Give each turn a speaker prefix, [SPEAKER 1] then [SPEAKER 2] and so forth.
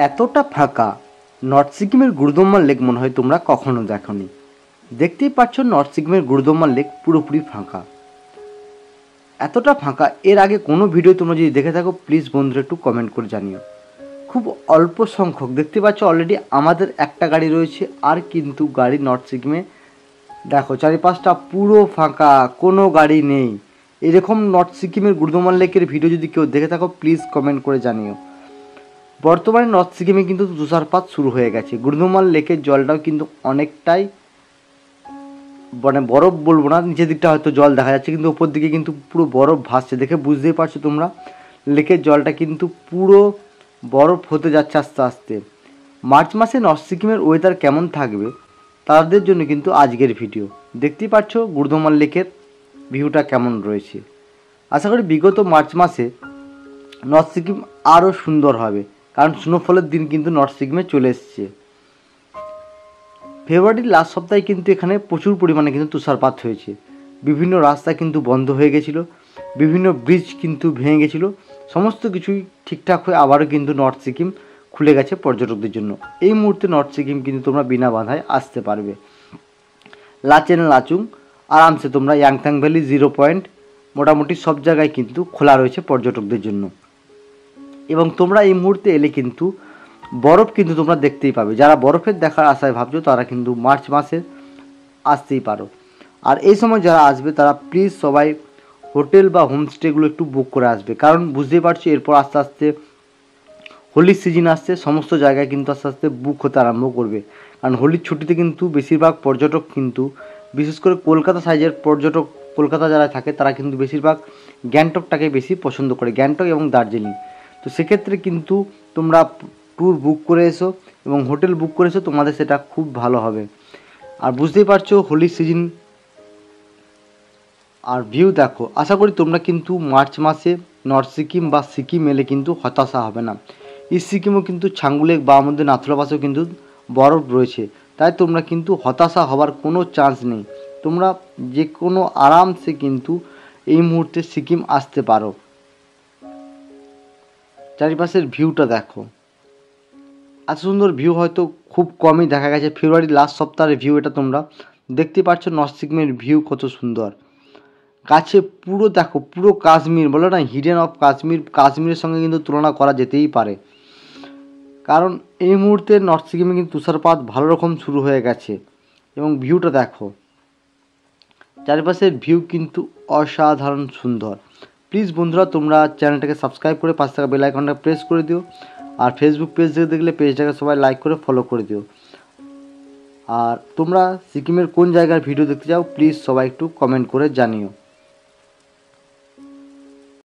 [SPEAKER 1] এতটা ফাঁকা নর্থ সিকিমের গুরুদম্মা লেক মনে হয় তোমরা কখনো দেখোনি। দেখতেই পাচ্ছ নর্থ সিকিমের গুরুদম্মা লেক পুরোপুরি ফাঁকা। এতটা ফাঁকা এর আগে কোনো ভিডিও তোমরা যদি দেখে থাকো প্লিজ বন্ধুরা একটু কমেন্ট করে জানিও। খুব অল্প সংখ্যক দেখতে পাচ্ছ, অলরেডি আমাদের একটা গাড়ি রয়েছে, আর কিন্তু গাড়ি নর্থ সিকিমে দেখো চারিপাশটা পুরো ফাঁকা, কোনো গাড়ি নেই। এরকম নর্থ সিকিমের গুরুদম্মা লেকের ভিডিও যদি কেউ দেখে থাকো প্লিজ কমেন্ট করে জানিও। বর্তমানে নর্থ সিকিমে কিন্তু তুষারপাত শুরু হয়ে গেছে। গুরুদম্মা লেকের জলটাও কিন্তু অনেকটাই মানে বরফ বলবো না, নিচের দিকটা হয়তো জল দেখা যাচ্ছে, কিন্তু ওপর দিকে কিন্তু পুরো বরফ ভাসছে। দেখে বুঝতেই পারছো তোমরা লেকের জলটা কিন্তু পুরো বরফ হতে যাচ্ছে আস্তে আস্তে। মার্চ মাসে নর্থ সিকিমের ওয়েদার কেমন থাকবে তাদের জন্য কিন্তু আজকের ভিডিও। দেখতেই পাচ্ছ গুরুদম্মা লেকের ভিউটা কেমন রয়েছে। আশা করি বিগত মার্চ মাসে নর্থ সিকিম আরও সুন্দর হবে, কারণ স্নোফলের দিন কিন্তু নর্থ সিকিমে চলে এসছে। ফেব্রুয়ারির লাস্ট সপ্তাহে কিন্তু এখানে প্রচুর পরিমাণে কিন্তু তুষারপাত হয়েছে। বিভিন্ন রাস্তা কিন্তু বন্ধ হয়ে গেছিলো, বিভিন্ন ব্রিজ কিন্তু ভেঙে গেছিলো। সমস্ত কিছুই ঠিকঠাক হয়ে আবারও কিন্তু নর্থ সিকিম খুলে গেছে পর্যটকদের জন্য। এই মুহূর্তে নর্থ সিকিম কিন্তু তোমরা বিনা বাধায় আসতে পারবে। লাচেন লাচুং আরামসে তোমরা ইয়াংথাং ভ্যালি 0 পয়েন্ট মোটামুটি সব জায়গায় কিন্তু খোলা রয়েছে পর্যটকদের জন্য। এবং তোমরা এই মুহূর্তে এলে কিন্তু বরফ কিন্তু তোমরা দেখতেই পাবে। যারা বরফের দেখার আশায় ভাবছো তারা কিন্তু মার্চ মাসে আসতেই পারো। আর এই সময় যারা আসবে তারা প্লিজ সবাই হোটেল বা হোমস্টেগুলো একটু বুক করে আসবে, কারণ বুঝতেই পারছো এরপর আস্তে আস্তে হোলির সিজন আসছে, সমস্ত জায়গায় কিন্তু আস্তে আস্তে বুক হতে আরম্ভ করবে। কারণ হোলির ছুটিতে কিন্তু বেশিরভাগ পর্যটক কিন্তু, বিশেষ করে কলকাতা সাইজের পর্যটক, কলকাতা যারা থাকে তারা কিন্তু বেশিরভাগ গ্যাংটকটাকে বেশি পছন্দ করে, গ্যাংটক এবং দার্জিলিং। তো সেক্ষেত্রে কিন্তু তোমরা ট্যুর বুক করে এসো এবং হোটেল বুক করে এসো, তোমাদের সেটা খুব ভালো হবে। আর বুঝতেই পারছো হোলির সিজন আর ভিউ দেখো। আশা করি তোমরা কিন্তু মার্চ মাসে নর্থ সিকিম বা সিকিম এলে কিন্তু হতাশা হবে না। ইস্ট সিকিমও কিন্তু ছাঙ্গুলেক বা আমাদের নাথুলা পাশেও কিন্তু বরফ রয়েছে, তাই তোমরা কিন্তু হতাশা হবার কোনো চান্স নেই। তোমরা যে কোনো আরামসে কিন্তু এই মুহূর্তে সিকিম আসতে পারো। চারিপাশের ভিউটা দেখো, এত সুন্দর ভিউ হয়তো খুব কমই দেখা গেছে। ফেব্রুয়ারির লাস্ট সপ্তাহের ভিউ এটা। তোমরা দেখতে পাচ্ছ নর্থ সিকিমের ভিউ কত সুন্দর। গাছে পুরো দেখো, পুরো কাশ্মীর বলে না, হিডেন অফ কাশ্মীর, কাশ্মীরের সঙ্গে কিন্তু তুলনা করা যেতেই পারে। কারণ এই মুহূর্তে নর্থ সিকিমে কিন্তু তুষারপাত ভালো রকম শুরু হয়ে গেছে। এবং ভিউটা দেখো, চারিপাশের ভিউ কিন্তু অসাধারণ সুন্দর। প্লিজ বন্ধুরা তোমরা চ্যানেলটাকে সাবস্ক্রাইব করে পাশে থাকা বেল আইকনটা প্রেস করে দিও। আর ফেসবুক পেজ থেকে দেখলে পেজটাকে সবাই লাইক করে ফলো করে দিও। আর তোমরা সিকিমের কোন জায়গার ভিডিও দেখতে চাও প্লিজ সবাই একটু কমেন্ট করে জানিও।